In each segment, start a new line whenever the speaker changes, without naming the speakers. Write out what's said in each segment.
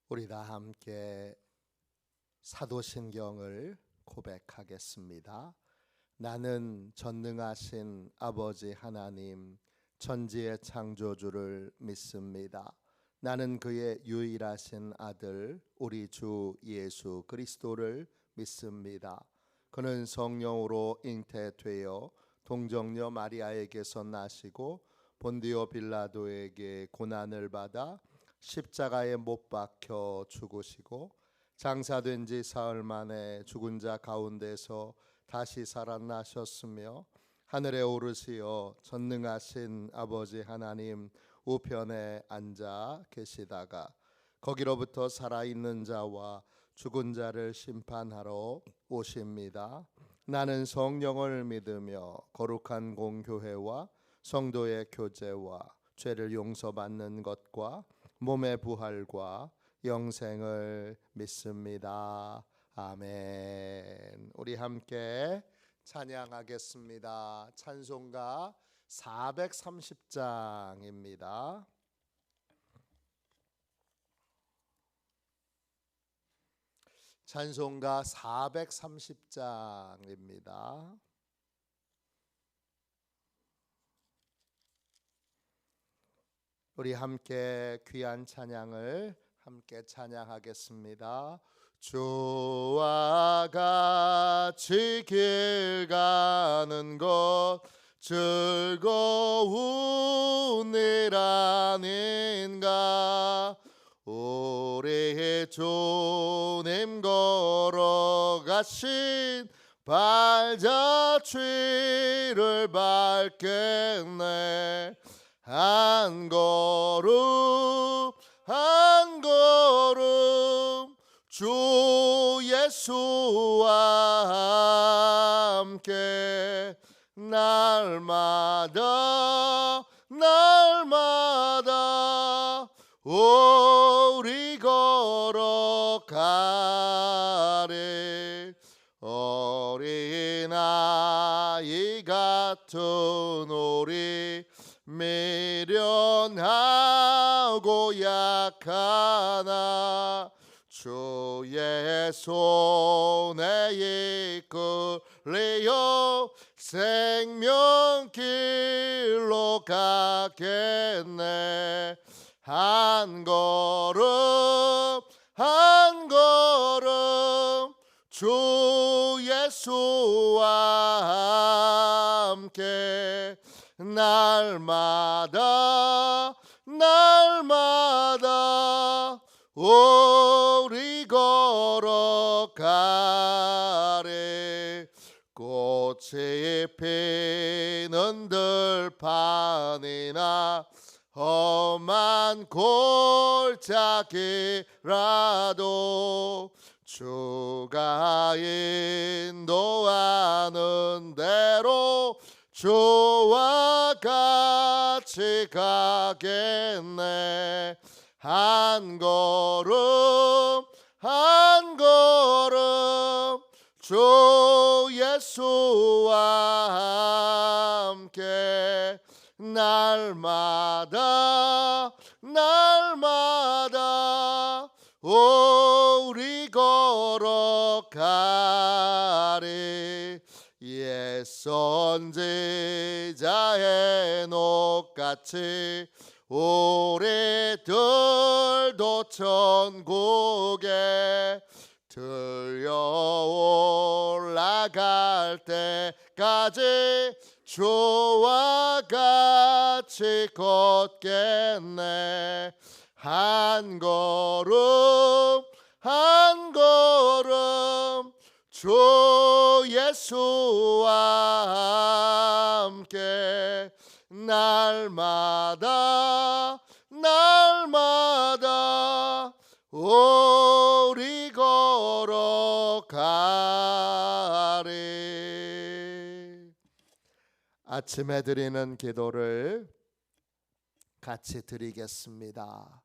우리 다 함께 사도신경을 고백하겠습니다. 나는 전능하신 아버지 하나님 천지의 창조주를 믿습니다. 나는 그의 유일하신 아들 우리 주 예수 그리스도를 믿습니다. 그는 성령으로 잉태되어 동정녀 마리아에게서 나시고 본디오 빌라도에게 고난을 받아 십자가에 못 박혀 죽으시고 장사된 지 사흘 만에 죽은 자 가운데서 다시 살아나셨으며 하늘에 오르시어 전능하신 아버지 하나님 우편에 앉아 계시다가 거기로부터 살아있는 자와 죽은 자를 심판하러 오십니다. 나는 성령을 믿으며 거룩한 공교회와 성도의 교제와 죄를 용서받는 것과 몸의 부활과 영생을 믿습니다. 아멘. 우리 함께 찬양하겠습니다. 찬송가 430장입니다. 찬송가 430장입니다. 우리 함께 귀한 찬양을 함께 찬양하겠습니다. 주와 같이 길 가는 것 즐거운 일 아닌가. 우리 주님 걸어가신 발자취를 밟겠네. 한 걸음 한 걸음 주 예수와 함께 날마다 날마다 우리 걸어가리. 어린아이 같은 우리 미련하고 약하나 주의 손에 이끌려 생명길로 가겠네. 한 걸음 한 걸음 주 예수와 함께 날마다 날마다 우리 걸어가리. 꽃이 피는 들판이나 험한 골짜기라도 주가 인도하는 대로 주와 같이 가겠네. 한 걸음 한 걸음 주 예수와 함께 날마다 날마다 우리 걸어가리. 옛 선지자의 녹같이 우리들도 천국에 들려 올라갈 때까지 주와 같이 걷겠네. 한 걸음 한 걸음 주 예수와 함께 날마다 날마다 우리 걸어가리. 아침에 드리는 기도를 같이 드리겠습니다.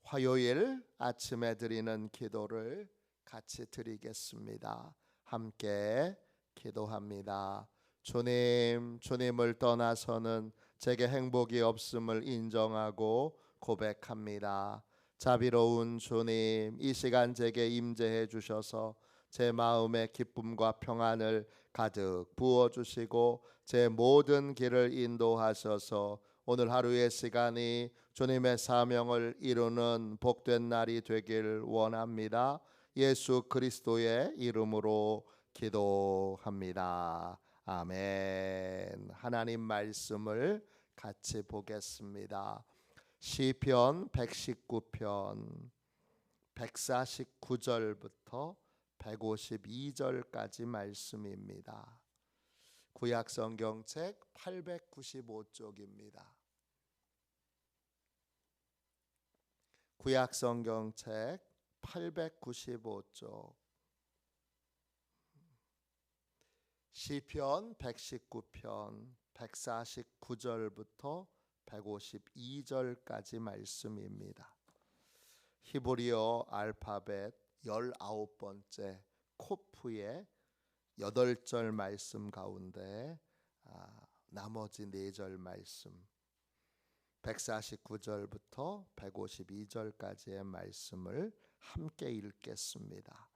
화요일 아침에 드리는 기도를 같이 드리겠습니다. 함께 기도합니다. 주님, 주님을 떠나서는 제게 행복이 없음을 인정하고 고백합니다. 자비로운 주님, 이 시간 제게 임재해 주셔서 제 마음에 기쁨과 평안을 가득 부어 주시고 제 모든 길을 인도하셔서 오늘 하루의 시간이 주님의 사명을 이루는 복된 날이 되길 원합니다. 예수 그리스도의 이름으로 기도합니다. 아멘. 하나님 말씀을 같이 보겠습니다. 시편 119편 149절부터 152절까지 말씀입니다. 구약 성경책 895쪽입니다. 구약 성경책 895쪽 시편 119편 149절부터 152절까지 말씀입니다. 히브리어 알파벳 19번째 코프의 8절 말씀 가운데 나머지 4절 말씀 149절부터 152절까지의 말씀을 함께 읽겠습니다.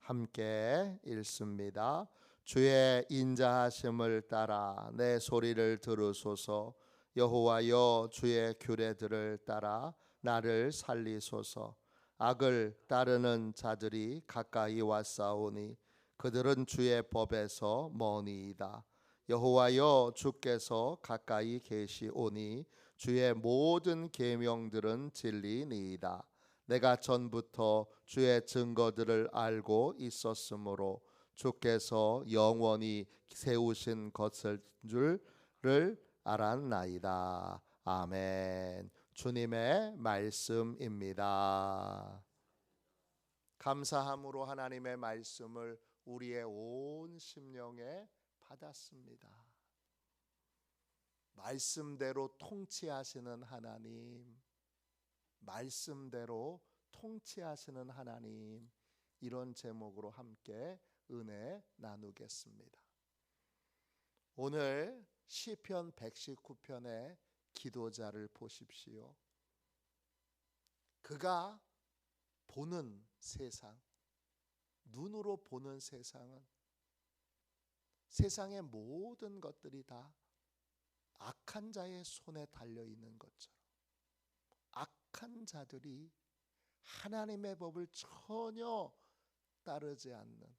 함께 읽습니다. 주의 인자하심을 따라 내 소리를 들으소서. 여호와여, 주의 규례들을 따라 나를 살리소서. 악을 따르는 자들이 가까이 왔사오니 그들은 주의 법에서 머니이다. 여호와여, 주께서 가까이 계시오니 주의 모든 계명들은 진리니이다. 내가 전부터 주의 증거들을 알고 있었으므로 주께서 영원히 세우신 것을 줄을 알았나이다. 아멘. 주님의 말씀입니다. 감사함으로 하나님의 말씀을 우리의 온 심령에 받았습니다. 말씀대로 통치하시는 하나님, 말씀대로 통치하시는 하나님, 이런 제목으로 함께 은혜 나누겠습니다. 오늘 시편 119편의 기도자를 보십시오. 그가 보는 세상, 눈으로 보는 세상은 세상의 모든 것들이 다 악한 자의 손에 달려 있는 것처럼 악한 자들이 하나님의 법을 전혀 따르지 않는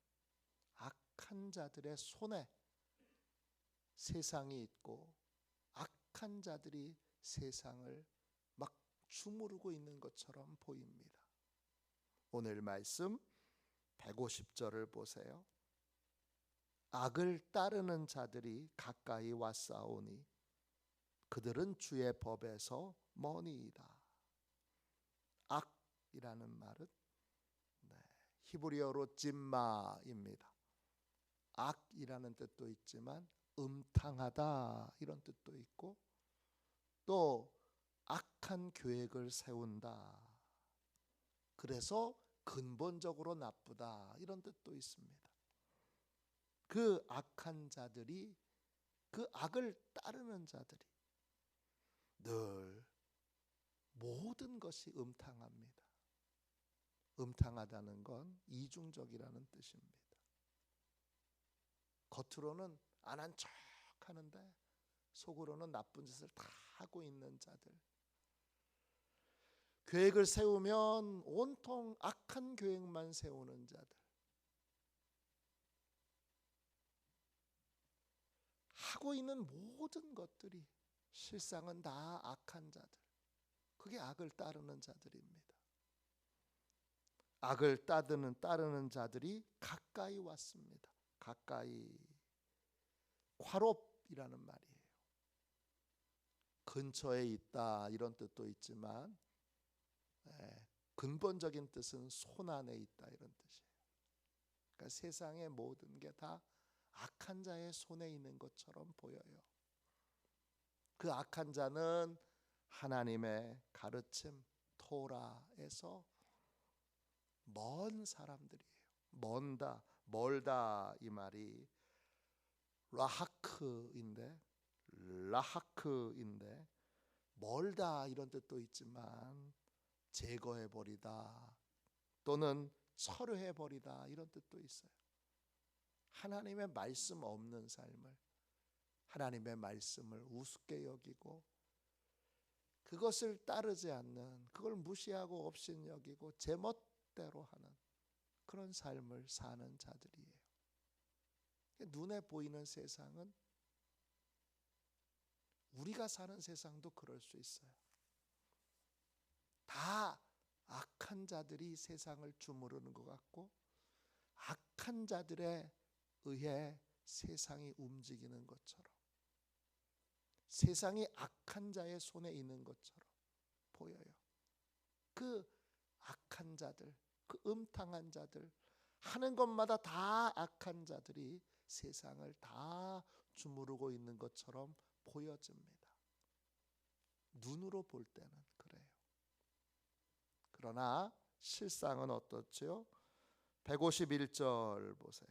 악한 자들의 손에 세상이 있고 악한 자들이 세상을 막 주무르고 있는 것처럼 보입니다. 오늘 말씀 150절을 보세요. 악을 따르는 자들이 가까이 왔사오니 그들은 주의 법에서 머니이다. 악이라는 말은 히브리어로 찜마입니다. 악이라는 뜻도 있지만 음탕하다 이런 뜻도 있고 또 악한 계획을 세운다. 그래서 근본적으로 나쁘다 이런 뜻도 있습니다. 그 악한 자들이, 그 악을 따르는 자들이 늘 모든 것이 음탕합니다. 음탕하다는 건 이중적이라는 뜻입니다. 겉으로는 안 한 척 하는데 속으로는 나쁜 짓을 다 하고 있는 자들. 계획을 세우면 온통 악한 계획만 세우는 자들. 하고 있는 모든 것들이 실상은 다 악한 자들. 그게 악을 따르는 자들입니다. 악을 따르는 자들이 가까이 왔습니다. 가까이. 과롭이라는 말이에요. 근처에 있다 이런 뜻도 있지만 근본적인 뜻은 손 안에 있다 이런 뜻이에요. 그러니까 세상의 모든 게 다 악한 자의 손에 있는 것처럼 보여요. 그 악한 자는 하나님의 가르침 토라에서 먼 사람들이에요. 멀다 이 말이 라하크인데 멀다 이런 뜻도 있지만 제거해버리다 또는 철회해버리다 이런 뜻도 있어요. 하나님의 말씀 없는 삶을, 하나님의 말씀을 우습게 여기고 그것을 따르지 않는, 그걸 무시하고 업신여기고 제멋대로 하는 그런 삶을 사는 자들이에요. 눈에 보이는 세상은, 우리가 사는 세상도 그럴 수 있어요. 다 악한 자들이 세상을 주무르는 것 같고 악한 자들에 의해 세상이 움직이는 것처럼, 세상이 악한 자의 손에 있는 것처럼 보여요. 그 악한 자들, 그 음탕한 자들, 하는 것마다 다 악한 자들이 세상을 다 주무르고 있는 것처럼 보여집니다. 눈으로 볼 때는 그래요. 그러나 실상은 어떻지요? 151절 보세요.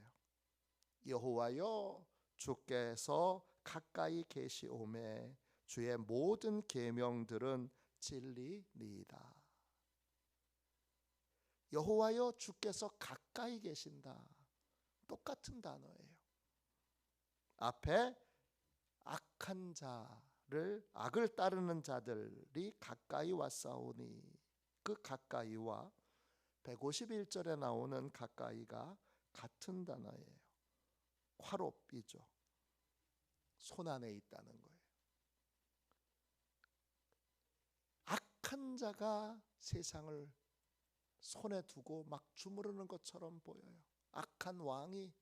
여호와여, 주께서 가까이 계시오매 주의 모든 계명들은 진리니이다. 여호와여, 주께서 가까이 계신다. 똑같은 단어예요. 앞에 악한 자를, 악을 따르는 자들이 가까이 왔사오니, 그 가까이와 151절에 나오는 가까이가 같은 단어예요. 화롭이죠. 손 안에 있다는 거예요. 악한 자가 세상을 손에 두고 막 주무르는 것처럼 보여요. 악한 왕이,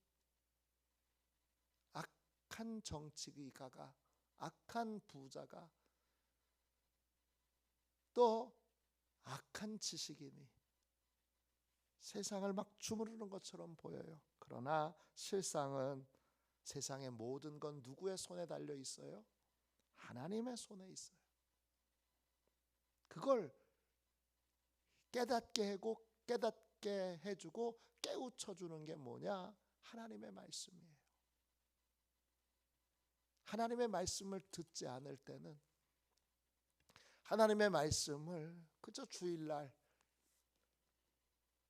악한 정치가가, 악한 부자가, 또 악한 지식인이 세상을 막 주무르는 것처럼 보여요. 그러나 실상은 세상의 모든 건 누구의 손에 달려 있어요? 하나님의 손에 있어요. 그걸 깨닫게 해주고 깨우쳐주는 게 뭐냐? 하나님의 말씀이에요. 하나님의 말씀을 듣지 않을 때는, 하나님의 말씀을 그저 주일날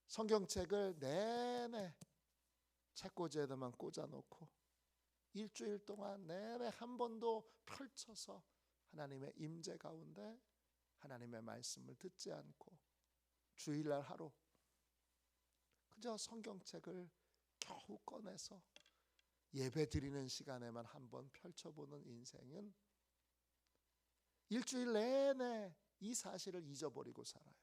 성경책을 내내 책꽂이에다만 꽂아놓고 일주일 동안 내내 한 번도 펼쳐서 하나님의 임재 가운데 하나님의 말씀을 듣지 않고 주일날 하루 그저 성경책을 겨우 꺼내서 예배 드리는 시간에만 한번 펼쳐보는 인생은 일주일 내내 이 사실을 잊어버리고 살아요.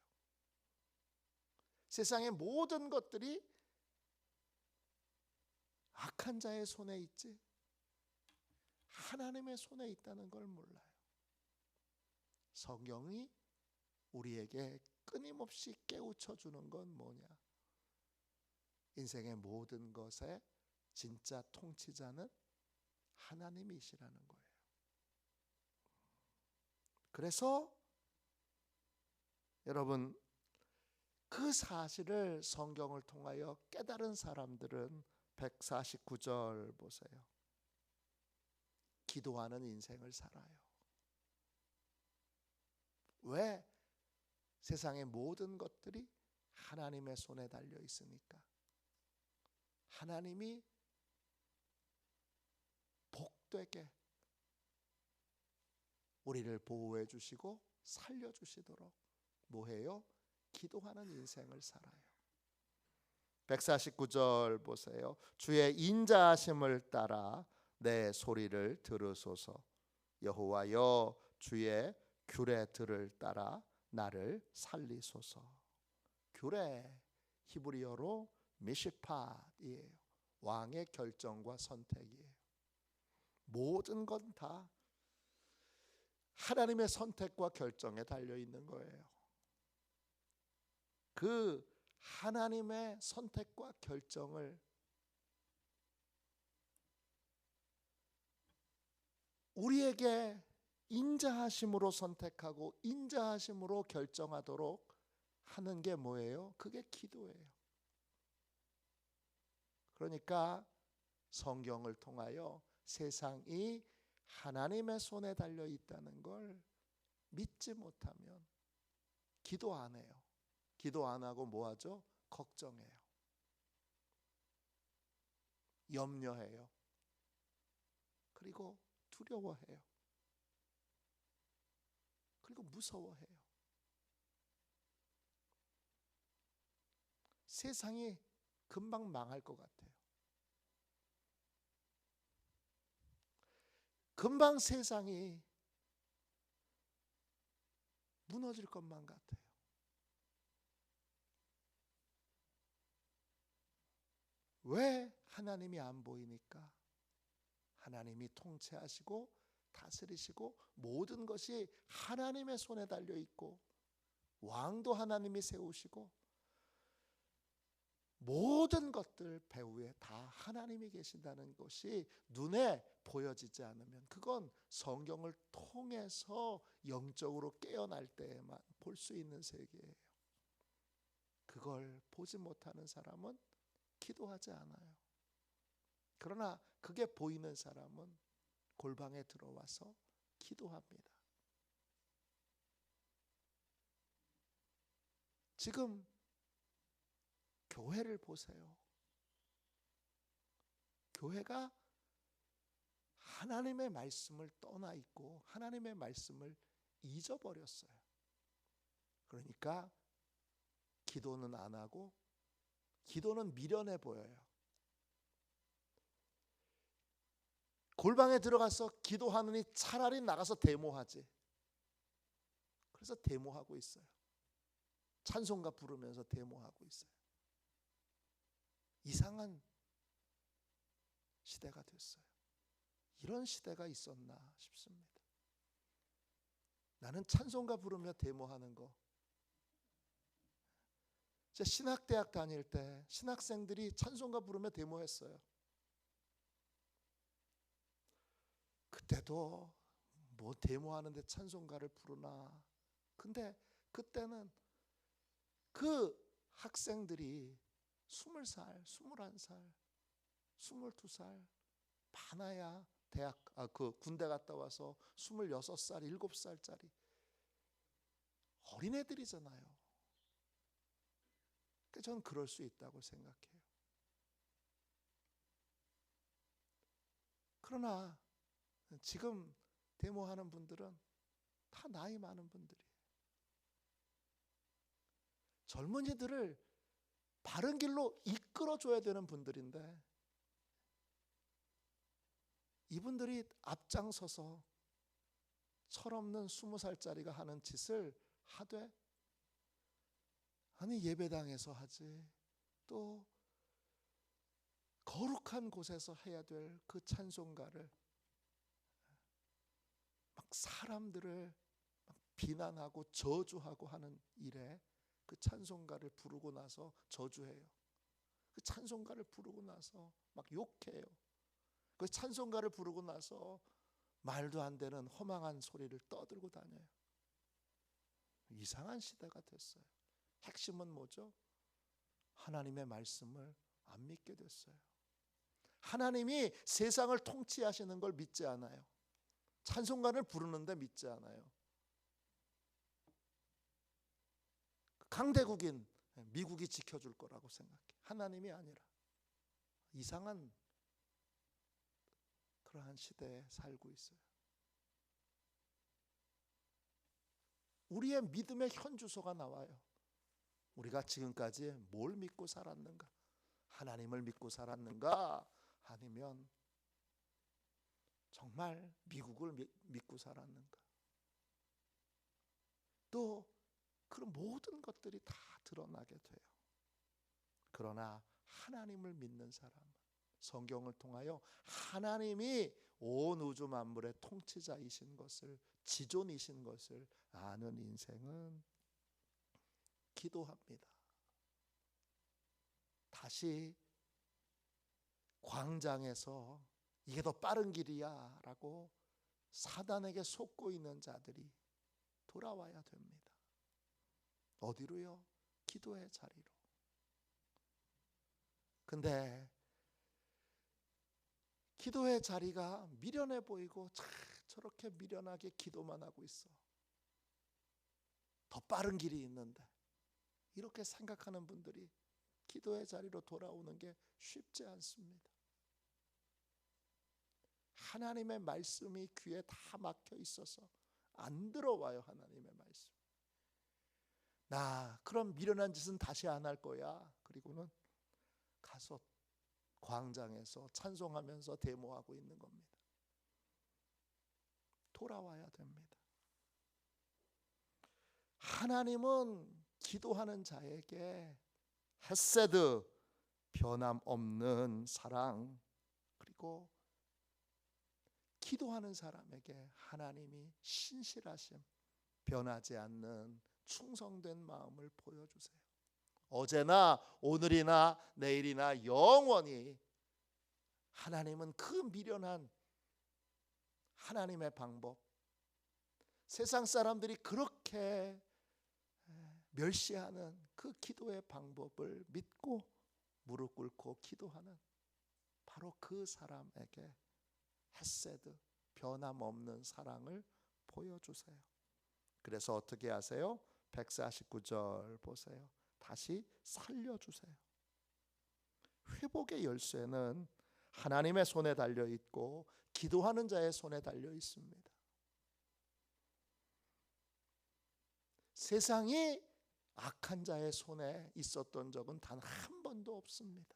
세상의 모든 것들이 악한 자의 손에 있지 하나님의 손에 있다는 걸 몰라요. 성경이 우리에게 끊임없이 깨우쳐 주는 건 뭐냐? 인생의 모든 것의 진짜 통치자는 하나님이시라는 거예요. 그래서 여러분, 그 사실을 성경을 통하여 깨달은 사람들은 149절 보세요. 기도하는 인생을 살아요. 왜? 세상의 모든 것들이 하나님의 손에 달려 있으니까. 하나님이 복되게 우리를 보호해 주시고 살려 주시도록 뭐해요? 기도하는 인생을 살아요. 149절 보세요. 주의 인자하심을 따라 내 소리를 들으소서. 여호와여, 주의 규례들을 따라 나를 살리소서. 규례, 히브리어로 미시팟이에요. 왕의 결정과 선택이에요. 모든 건 다 하나님의 선택과 결정에 달려 있는 거예요. 그 하나님의 선택과 결정을 우리에게 인자하심으로 선택하고 인자하심으로 결정하도록 하는 게 뭐예요? 그게 기도예요. 그러니까 성경을 통하여 세상이 하나님의 손에 달려 있다는 걸 믿지 못하면 기도 안 해요. 기도 안 하고 뭐 하죠? 걱정해요. 염려해요. 그리고 두려워해요. 그리고 무서워해요. 세상이 금방 망할 것 같아요. 금방 세상이 무너질 것만 같아요. 왜 하나님이 안 보이니까? 하나님이 통치하시고 다스리시고 모든 것이 하나님의 손에 달려 있고 왕도 하나님이 세우시고 모든 것들 배후에 다 하나님이 계신다는 것이 눈에 보여지지 않으면 그건 성경을 통해서 영적으로 깨어날 때에만 볼 수 있는 세계예요. 그걸 보지 못하는 사람은 기도하지 않아요. 그러나 그게 보이는 사람은 골방에 들어와서 기도합니다. 지금 교회를 보세요. 교회가 하나님의 말씀을 떠나 있고 하나님의 말씀을 잊어버렸어요. 그러니까 기도는 안 하고 기도는 미련해 보여요. 골방에 들어가서 기도하느니 차라리 나가서 데모하지. 그래서 데모하고 있어요. 찬송가 부르면서 데모하고 있어요. 이상한 시대가 됐어요. 이런 시대가 있었나 싶습니다. 나는 찬송가 부르며 데모하는 거. 제가 신학대학 다닐 때 신학생들이 찬송가 부르며 데모했어요. 그때도 뭐 데모하는데 찬송가를 부르나. 근데 그때는 그 학생들이 20살, 21살, 22살 많아야 군대 갔다 와서 26살, 7살짜리 어린애들이잖아요. 저는 그럴 수 있다고 생각해요. 그러나 지금 데모하는 분들은 다 나이 많은 분들이에요. 젊은이들을 바른 길로 이끌어줘야 되는 분들인데 이분들이 앞장서서 철없는 20살짜리가 하는 짓을 하되 아니 예배당에서 하지 또 거룩한 곳에서 해야 될 그 찬송가를 막 사람들을 막 비난하고 저주하고 하는 일에 그 찬송가를 부르고 나서 저주해요. 그 찬송가를 부르고 나서 막 욕해요. 그 찬송가를 부르고 나서 말도 안 되는 허망한 소리를 떠들고 다녀요. 이상한 시대가 됐어요. 핵심은 뭐죠? 하나님의 말씀을 안 믿게 됐어요. 하나님이 세상을 통치하시는 걸 믿지 않아요. 찬송가를 부르는데 믿지 않아요. 강대국인 미국이 지켜줄 거라고 생각해. 하나님이 아니라 이상한 그러한 시대에 살고 있어요. 우리의 믿음의 현주소가 나와요. 우리가 지금까지 뭘 믿고 살았는가? 하나님을 믿고 살았는가? 아니면 정말 미국을 믿고 살았는가? 또 그런 모든 것들이 다 드러나게 돼요. 그러나 하나님을 믿는 사람은 성경을 통하여 하나님이 온 우주 만물의 통치자이신 것을, 지존이신 것을 아는 인생은 기도합니다. 다시 광장에서 이게 더 빠른 길이야 라고 사단에게 속고 있는 자들이 돌아와야 됩니다. 어디로요? 기도의 자리로. 근데 기도의 자리가 미련해 보이고 저렇게 미련하게 기도만 하고 있어.
더 빠른 길이 있는데, 이렇게 생각하는 분들이 기도의 자리로 돌아오는 게 쉽지 않습니다. 하나님의 말씀이 귀에 다 막혀 있어서 안 들어와요. 하나님의 말씀. 나 그럼 미련한 짓은 다시 안 할 거야. 그리고는 가서 광장에서 찬송하면서 데모하고 있는 겁니다. 돌아와야 됩니다. 하나님은 기도하는 자에게 헤세드, 변함없는 사랑, 그리고 기도하는 사람에게 하나님이 신실하심, 변하지 않는 충성된 마음을 보여주세요. 어제나 오늘이나 내일이나 영원히 하나님은 그 미련한 하나님의 방법, 세상 사람들이 그렇게 멸시하는 그 기도의 방법을 믿고 무릎 꿇고 기도하는 바로 그 사람에게 헤세드, 변함없는 사랑을 보여주세요. 그래서 어떻게 하세요? 149절 보세요. 다시 살려주세요. 회복의 열쇠는 하나님의 손에 달려 있고 기도하는 자의 손에 달려 있습니다. 세상이 악한 자의 손에 있었던 적은 단 한 번도 없습니다.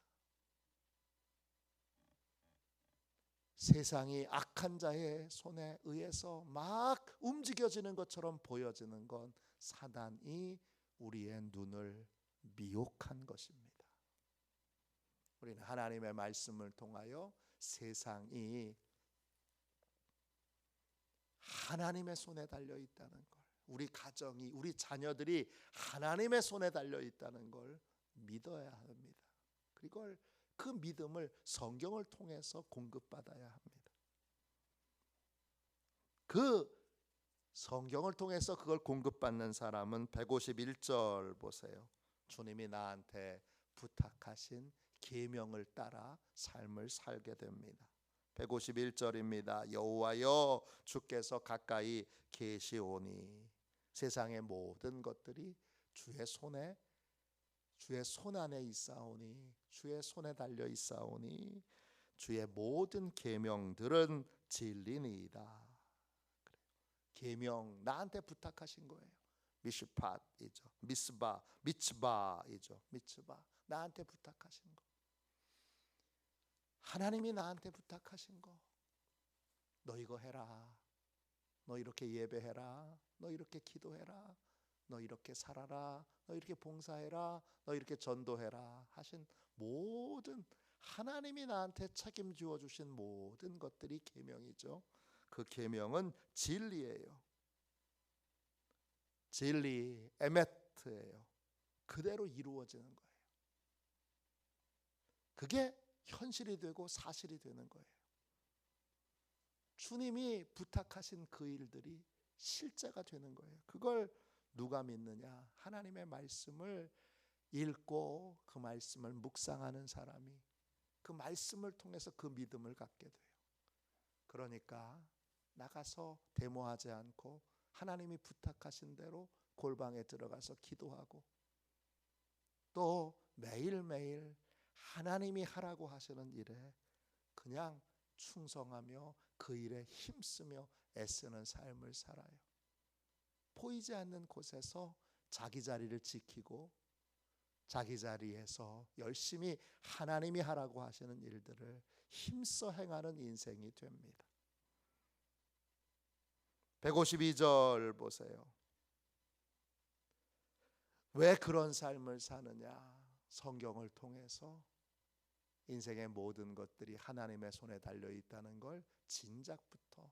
세상이 악한 자의 손에 의해서 막 움직여지는 것처럼 보여지는 건 사단이 우리의 눈을 미혹한 것입니다. 우리는 하나님의 말씀을 통하여 세상이 하나님의 손에 달려 있다는 걸, 우리 가정이, 우리 자녀들이 하나님의 손에 달려 있다는 걸 믿어야 합니다. 그리고 그 믿음을 성경을 통해서 공급받아야 합니다. 그 성경을 통해서 그걸 공급받는 사람은 151절 보세요. 주님이 나한테 부탁하신 계명을 따라 삶을 살게 됩니다. 151절입니다. 여호와여 주께서 가까이 계시오니 세상의 모든 것들이 주의 손에, 주의 손 안에 있사오니, 주의 손에 달려 있사오니 주의 모든 계명들은 진리니이다. 계명 나한테 부탁하신 거예요. 미슈팟이죠. 미스바, 미츠바이죠. 미츠바 나한테 부탁하신 거. 하나님이 나한테 부탁하신 거. 너 이거 해라. 너 이렇게 예배해라. 너 이렇게 기도해라. 너 이렇게 살아라. 너 이렇게 봉사해라. 너 이렇게 전도해라 하신 모든, 하나님이 나한테 책임지어 주신 모든 것들이 계명이죠. 그 계명은 진리예요. 진리, 에메트예요. 그대로 이루어지는 거예요. 그게 현실이 되고 사실이 되는 거예요. 주님이 부탁하신 그 일들이 실제가 되는 거예요. 그걸 누가 믿느냐? 하나님의 말씀을 읽고 그 말씀을 묵상하는 사람이 그 말씀을 통해서 그 믿음을 갖게 돼요. 그러니까 나가서 데모하지 않고 하나님이 부탁하신 대로 골방에 들어가서 기도하고 또 매일매일 하나님이 하라고 하시는 일에 그냥 충성하며 그 일에 힘쓰며 애쓰는 삶을 살아요. 보이지 않는 곳에서 자기 자리를 지키고 자기 자리에서 열심히 하나님이 하라고 하시는 일들을 힘써 행하는 인생이 됩니다. 152절 보세요. 왜 그런 삶을 사느냐? 성경을 통해서 인생의 모든 것들이 하나님의 손에 달려 있다는 걸 진작부터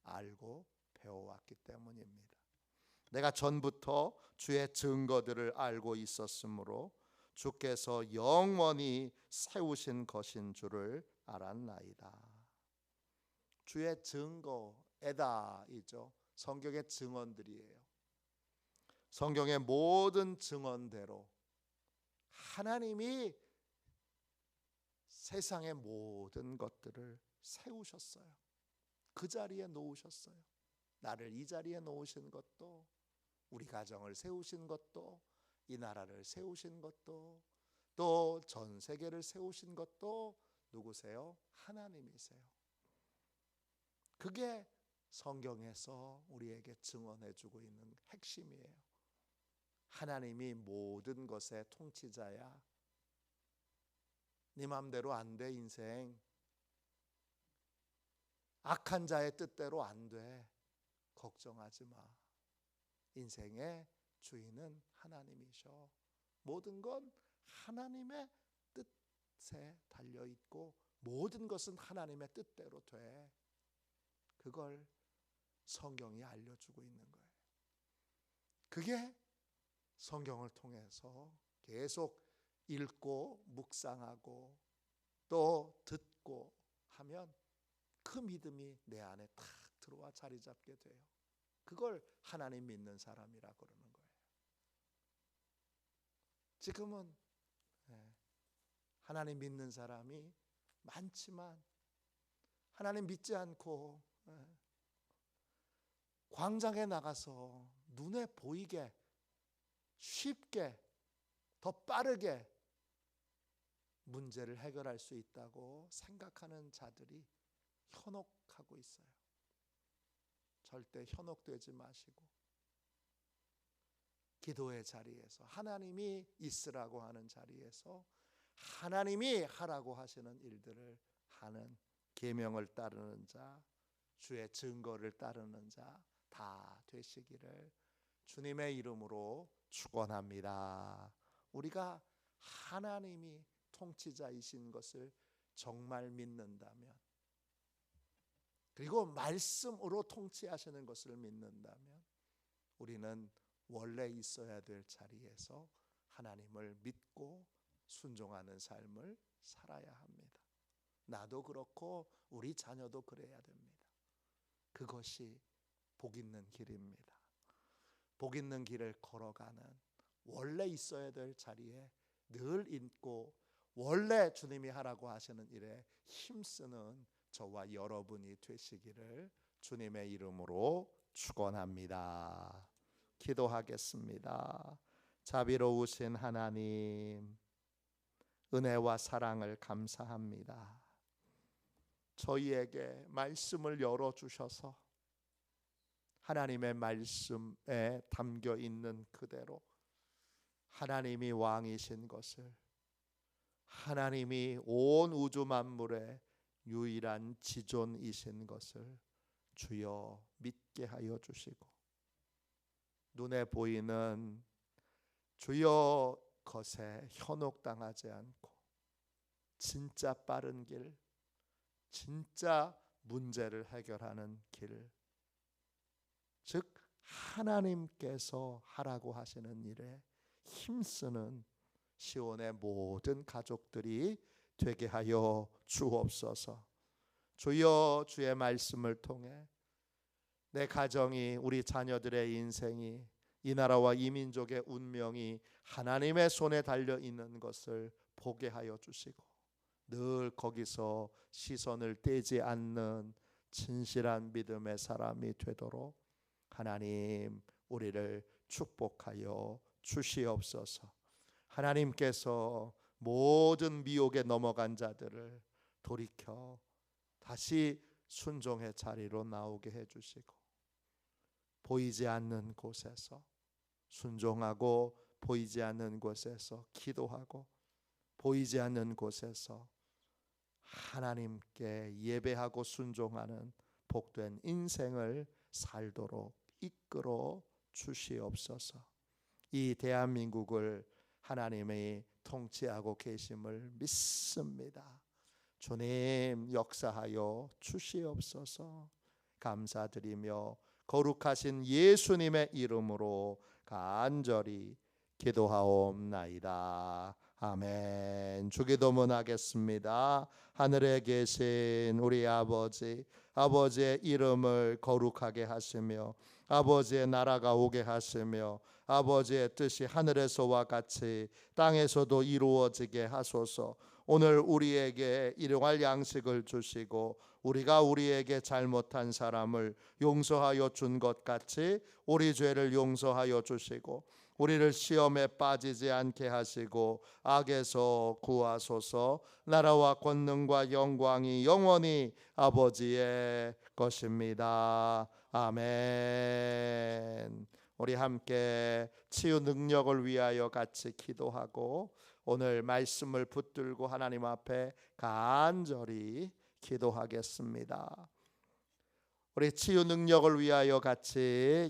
알고 배워왔기 때문입니다. 내가 전부터 주의 증거들을 알고 있었으므로 주께서 영원히 세우신 것인 줄을 알았나이다. 주의 증거, 에다이죠. 성경의 증언들이에요. 성경의 모든 증언대로 하나님이 세상의 모든 것들을 세우셨어요. 그 자리에 놓으셨어요. 나를 이 자리에 놓으신 것도 우리 가정을 세우신 것도, 이 나라를 세우신 것도, 또 전 세계를 세우신 것도 누구세요? 하나님이세요. 그게 성경에서 우리에게 증언해주고 있는 핵심이에요. 하나님이 모든 것의 통치자야. 네 맘대로 안 돼, 인생. 악한 자의 뜻대로 안 돼. 걱정하지 마. 인생의 주인은 하나님이셔. 모든 건 하나님의 뜻에 달려있고 모든 것은 하나님의 뜻대로 돼. 그걸 성경이 알려주고 있는 거예요. 그게 성경을 통해서 계속 읽고 묵상하고 또 듣고 하면 그 믿음이 내 안에 탁 들어와 자리 잡게 돼요. 그걸 하나님 믿는 사람이라 그러는 거예요. 지금은 하나님 믿는 사람이 많지만 하나님 믿지 않고 광장에 나가서 눈에 보이게 쉽게 더 빠르게 문제를 해결할 수 있다고 생각하는 자들이 현혹하고 있어요. 절대 현혹되지 마시고 기도의 자리에서 하나님이 있으라고 하는 자리에서 하나님이 하라고 하시는 일들을 하는, 계명을 따르는 자, 주의 증거를 따르는 자 다 되시기를 주님의 이름으로 축원합니다. 우리가 하나님이 통치자이신 것을 정말 믿는다면, 그리고 말씀으로 통치하시는 것을 믿는다면 우리는 원래 있어야 될 자리에서 하나님을 믿고 순종하는 삶을 살아야 합니다. 나도 그렇고 우리 자녀도 그래야 됩니다. 그것이 복 있는 길입니다. 복 있는 길을 걸어가는, 원래 있어야 될 자리에 늘 있고 원래 주님이 하라고 하시는 일에 힘쓰는 저와 여러분이 되시기를 주님의 이름으로 축원합니다. 기도하겠습니다. 자비로우신 하나님, 은혜와 사랑을 감사합니다. 저희에게 말씀을 열어주셔서 하나님의 말씀에 담겨 있는 그대로 하나님이 왕이신 것을, 하나님이 온 우주 만물의 유일한 지존이신 것을 주여 믿게 하여 주시고, 눈에 보이는 주여 것에 현혹당하지 않고 진짜 빠른 길, 진짜 문제를 해결하는 길, 즉 하나님께서 하라고 하시는 일에 힘쓰는 시온의 모든 가족들이 되게 하여 주옵소서. 주여, 주의 말씀을 통해 내 가정이, 우리 자녀들의 인생이, 이 나라와 이 민족의 운명이 하나님의 손에 달려 있는 것을 보게 하여 주시고, 늘 거기서 시선을 떼지 않는 진실한 믿음의 사람이 되도록 하나님 우리를 축복하여 주시옵소서. 하나님께서 모든 미혹에 넘어간 자들을 돌이켜 다시 순종의 자리로 나오게 해주시고, 보이지 않는 곳에서 순종하고, 보이지 않는 곳에서 기도하고, 보이지 않는 곳에서 하나님께 예배하고 순종하는 복된 인생을 살도록 이끌어 주시옵소서. 이 대한민국을 하나님이 통치하고 계심을 믿습니다. 주님 역사하여 주시옵소서. 감사드리며 거룩하신 예수님의 이름으로 간절히 기도하옵나이다. 아멘. 주기도문 하겠습니다. 하늘에 계신 우리 아버지, 아버지의 이름을 거룩하게 하시며 아버지의 나라가 오게 하시며 아버지의 뜻이 하늘에서와 같이 땅에서도 이루어지게 하소서.
오늘 우리에게 일용할 양식을 주시고 우리가 우리에게 잘못한 사람을 용서하여 준 것 같이 우리 죄를 용서하여 주시고 우리를 시험에 빠지지 않게 하시고 악에서 구하소서. 나라와 권능과 영광이 영원히 아버지의 것입니다. 아멘. 우리 함께 치유 능력을 위하여 같이 기도하고 오늘 말씀을 붙들고 하나님 앞에 간절히 기도하겠습니다. 우리 치유 능력을 위하여 같이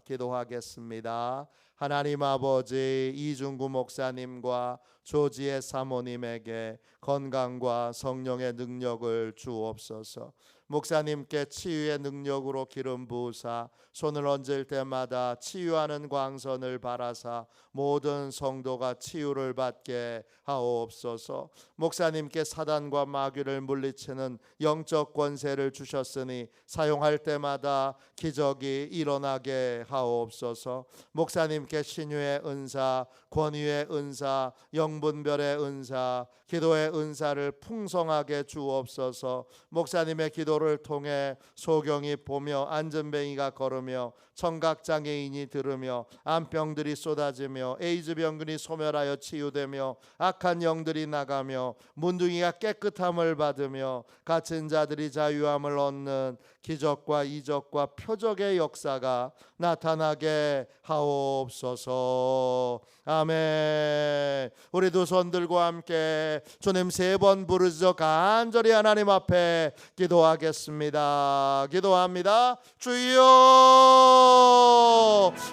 기도하겠습니다. 하나님 아버지, 이중구 목사님과 조지의 사모님에게 건강과 성령의 능력을 주옵소서. 목사님께 치유의 능력으로 기름 부으사 손을 얹을 때마다 치유하는 광선을 바라사 모든 성도가 치유를 받게 하옵소서. 목사님께 사단과 마귀를 물리치는 영적 권세를 주셨으니 사용할 때마다 기적이 일어나게 하옵소서. 목사님께 신유의 은사, 권위의 은사, 영분별의 은사, 기도의 은사를 풍성하게 주옵소서. 목사님의 기도를 통해 소경이 보며 안전뱅이가 걸으며 청각장애인이 들으며 암병들이 쏟아지며 에이즈 병균이 소멸하여 치유되며 악한 영들이 나가며 문둥이가 깨끗함을 받으며 갇힌 자들이 자유함을 얻는 기적과 이적과 표적의 역사가 나타나게 하옵소서. 아멘. 우리 두 손 들고 함께 주님 3번 부르짖어 간절히 하나님 앞에 기도하겠습니다. 기도합니다. 주여,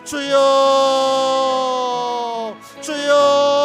주여, 주여.